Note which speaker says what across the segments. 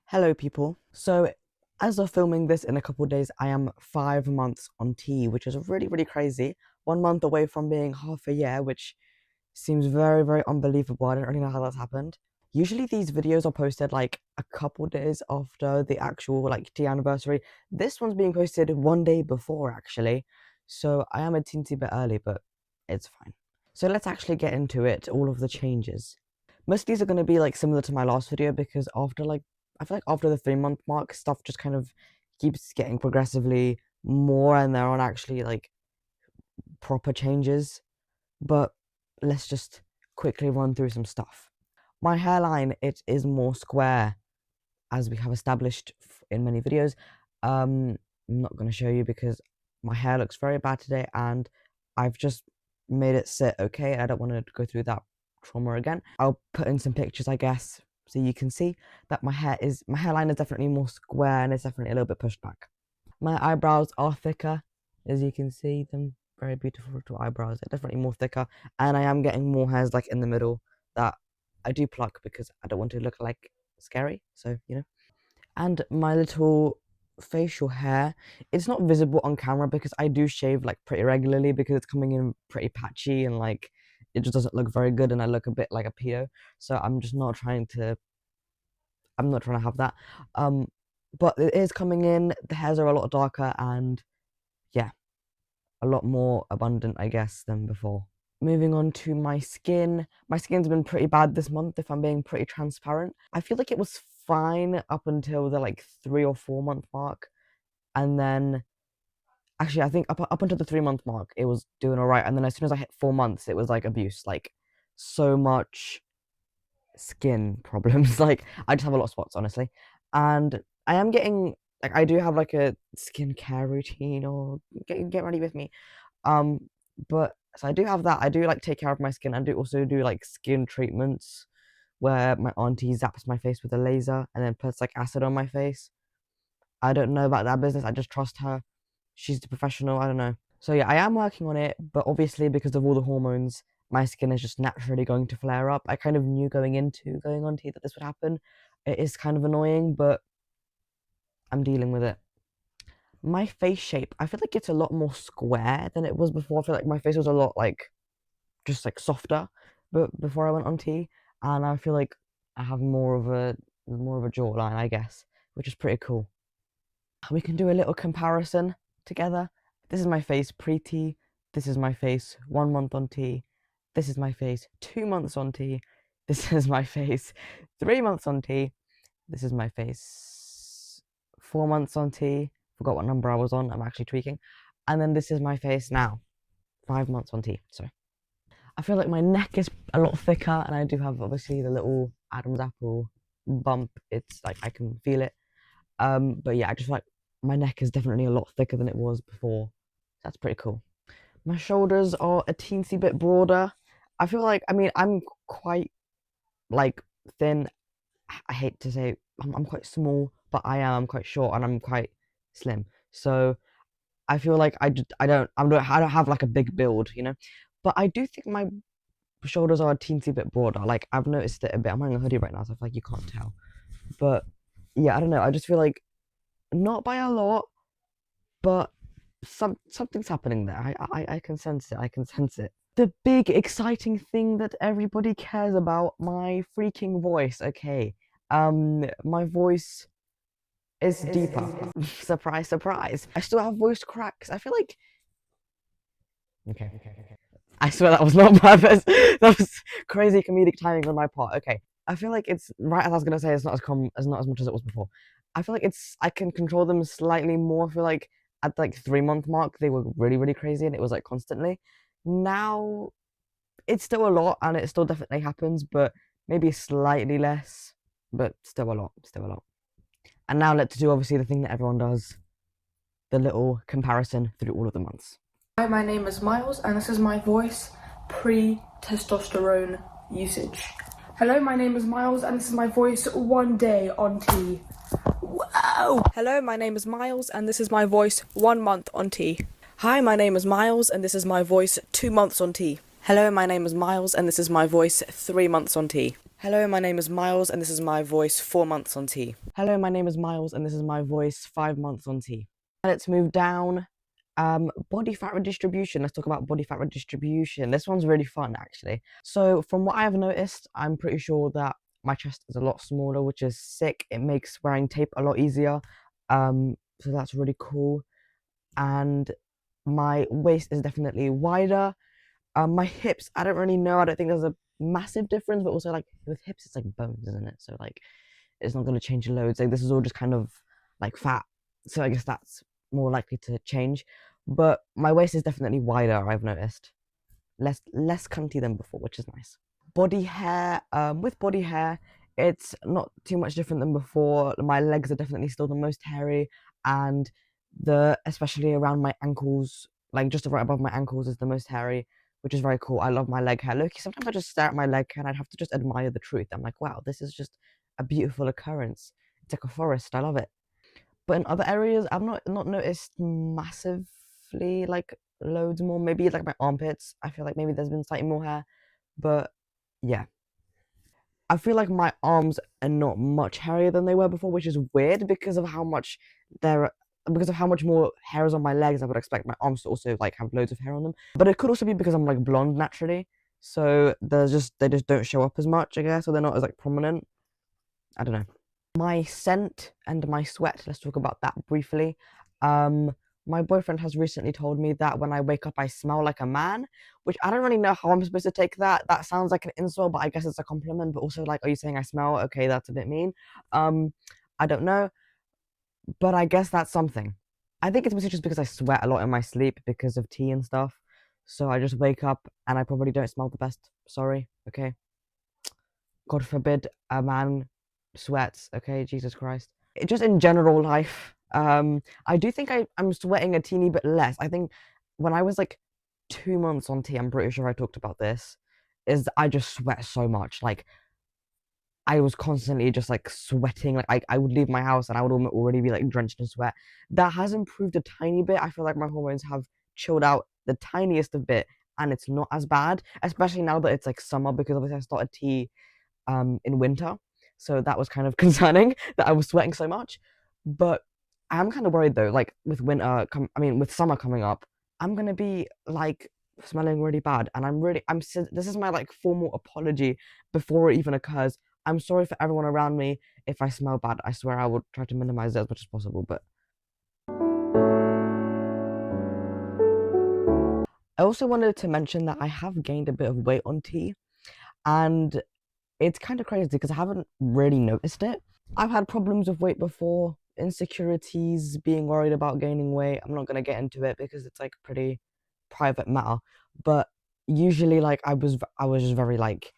Speaker 1: Hello, people. So, as of filming this in a couple of days, I am 5 months on T, which is really, really crazy. 1 month away from being half a year, which seems very, very unbelievable. I don't really know how that's happened. Usually, these videos are posted like a couple days after the actual like T anniversary. This one's being posted 1 day before, actually. So, I am a teensy bit early, but it's fine. So, let's actually get into it. All of the changes. Most of these are going to be like similar to my last video because I feel like after the 3 month mark, stuff just kind of keeps getting progressively more, and there aren't actually like proper changes. But let's just quickly run through some stuff. My hairline, it is more square, as we have established in many videos. I'm not going to show you because my hair looks very bad today, and I've just made it sit okay. I don't want to go through that trauma again. I'll put in some pictures, I guess, so you can see that my hairline is definitely more square and it's definitely a little bit pushed back. My eyebrows are thicker, as you can see them, very beautiful little eyebrows. They're definitely more thicker, and I am getting more hairs like in the middle that I do pluck because I don't want to look like scary. So and my little facial hair, it's not visible on camera because I do shave like pretty regularly because it's coming in pretty patchy and like it just doesn't look very good and I look a bit like a pedo. So I'm not trying to have that. But it is coming in. The hairs are a lot darker and yeah, a lot more abundant, I guess, than before. Moving on to my skin. My skin's been pretty bad this month, if I'm being pretty transparent. I feel like it was fine up until the like 3 or 4 month mark. And then actually I think up until the 3 month mark it was doing alright. And then as soon as I hit 4 months, it was like abuse. Like so much skin problems. Like I just have a lot of spots, honestly. And I am getting like I do have like a skincare routine or get ready with me. But so I do have that. I do like take care of my skin. I do also do like skin treatments where my auntie zaps my face with a laser and then puts like acid on my face. I don't know about that business. I just trust her. She's the professional. I don't know. So yeah, I am working on it, but obviously because of all the hormones, my skin is just naturally going to flare up. I kind of knew going on T that this would happen. It is kind of annoying, but I'm dealing with it. My face shape, I feel like it's a lot more square than it was before. I feel like my face was a lot like just like softer, but before I went on T, and I feel like I have more of a jawline, I guess, which is pretty cool. We can do a little comparison together. This is my face pre-T. This is my face 1 month on T. This is my face 2 months on T. This is my face 3 months on T. This is my face 4 months on T. Forgot what number I was on. I'm actually tweaking. And then this is my face now, 5 months on T. Sorry. I feel like my neck is a lot thicker, and I do have obviously the little Adam's apple bump. It's like I can feel it. But yeah, I just feel like my neck is definitely a lot thicker than it was before. That's pretty cool. My shoulders are a teensy bit broader. I feel like, I mean, I'm quite like thin. I hate to say I'm quite small, but I'm quite short and I'm quite slim. So I feel like I don't have like a big build, But I do think my shoulders are a teensy bit broader. Like I've noticed it a bit. I'm wearing a hoodie right now, so I feel like you can't tell. But yeah, I don't know. I just feel like not by a lot, but something's happening there. I can sense it. I can sense it. The big exciting thing that everybody cares about, my freaking voice. Okay. My voice is deeper. Surprise, surprise. I still have voice cracks. I feel like okay. I swear that was not on purpose. That was crazy comedic timing on my part. Okay. I feel like it's right as I was gonna say it's not as much as it was before. I feel like I can control them slightly more. I feel like at like 3 month mark they were really, really crazy and it was like constantly. Now it's still a lot and it still definitely happens, but maybe slightly less. But still a lot. Still a lot. And now let's do obviously the thing that everyone does, the little comparison through all of the months.
Speaker 2: Hi, my name is Miles, and this is my voice pre-testosterone usage. Hello, my name is Miles, and this is my voice 1 day on T. Wow! Hello, my name is Miles, and this is my voice 1 month on T. Hi, my name is Miles, and this is my voice 2 months on T. Hello, my name is Miles, and this is my voice 3 months on T. Hello, my name is Miles, and this is my voice 4 months on T.
Speaker 1: Hello, my name is Miles, and this is my voice 5 months on T. Let's move down. Body fat redistribution. Let's talk about body fat redistribution. This one's really fun, actually. So, from what I've noticed, I'm pretty sure that my chest is a lot smaller, which is sick. It makes wearing tape a lot easier. So that's really cool. And my waist is definitely wider. My hips, I don't really know. I don't think there's a massive difference, but also like with hips, it's like bones, isn't it? So like it's not going to change loads. Like this is all just kind of like fat, so I guess that's more likely to change. But my waist is definitely wider. I've noticed less cunty than before, which is nice. Body hair, with body hair, it's not too much different than before. My legs are definitely still the most hairy, and the especially around my ankles, like just right above my ankles, is the most hairy, which is very cool. I love my leg hair. Look, sometimes I just stare at my leg hair and I'd have to just admire the truth. I'm like, wow, this is just a beautiful occurrence. It's like a forest. I love it. But in other areas, I've not noticed massively like loads more. Maybe like my armpits. I feel like maybe there's been slightly more hair, but yeah. I feel like my arms are not much hairier than they were before, which is weird there because of how much more hair is on my legs. I would expect my arms to also like have loads of hair on them. But it could also be because I'm like blonde naturally, so they just don't show up as much, I guess, or they're not as like prominent. I don't know. My scent and my sweat. Let's talk about that briefly. Um, my boyfriend has recently told me that when I wake up, I smell like a man, which I don't really know how I'm supposed to take that. That sounds like an insult, but I guess it's a compliment. But also, like, are you saying I smell? Okay, that's a bit mean. Um, I don't know, but I guess that's something. I think it's mostly just because I sweat a lot in my sleep because of tea and stuff. So I just wake up and I probably don't smell the best. Sorry. Okay. God forbid a man sweats. Okay, Jesus Christ. Just in general life, I do think I'm sweating a teeny bit less. I think when I was like 2 months on tea, I'm pretty sure I talked about this. Is I just sweat so much. Like I was constantly just like sweating. Like I would leave my house and I would already be like drenched in sweat. That has improved a tiny bit. I feel like my hormones have chilled out the tiniest of bit, and it's not as bad. Especially now that it's like summer, because obviously I started tea in winter. So that was kind of concerning that I was sweating so much. But I am kind of worried though, like with with summer coming up, I'm gonna be like smelling really bad, and this is my like formal apology before it even occurs. I'm sorry for everyone around me if I smell bad. I swear I will try to minimize it as much as possible. But I also wanted to mention that I have gained a bit of weight on tea, and it's kind of crazy because I haven't really noticed it. I've had problems with weight before, insecurities, being worried about gaining weight. I'm not gonna get into it because it's like pretty private matter. But usually, like I was just very like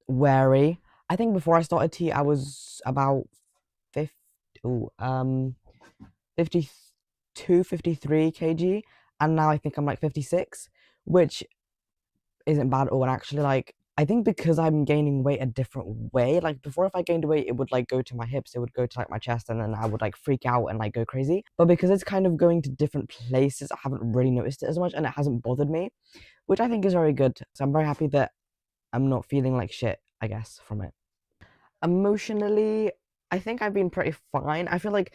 Speaker 1: wary. I think before I started tea, I was about 50, ooh, 52, 53 kg, and now I think I'm like 56, which isn't bad at all. And actually, like, I think because I'm gaining weight a different way, like before, if I gained weight, it would like go to my hips, it would go to like my chest, and then I would like freak out and like go crazy. But because it's kind of going to different places, I haven't really noticed it as much, and it hasn't bothered me, which I think is very good. So I'm very happy that I'm not feeling like shit, I guess, from it. Emotionally, I think I've been pretty fine. I feel like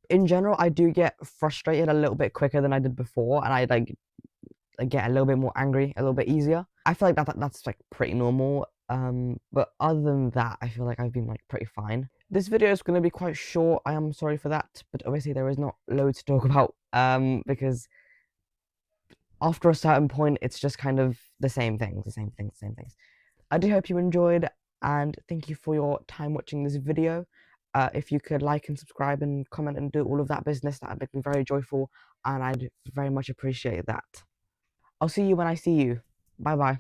Speaker 1: in general, I do get frustrated a little bit quicker than I did before, and I get a little bit more angry, a little bit easier. I feel like that's like pretty normal. But other than that, I feel like I've been like pretty fine. This video is going to be quite short. I am sorry for that, but obviously there is not loads to talk about. Because after a certain point, it's just kind of the same things, the same things, the same things. I do hope you enjoyed, and thank you for your time watching this video. If you could like and subscribe and comment and do all of that business, that would make me very joyful, and I'd very much appreciate that. I'll see you when I see you. Bye bye.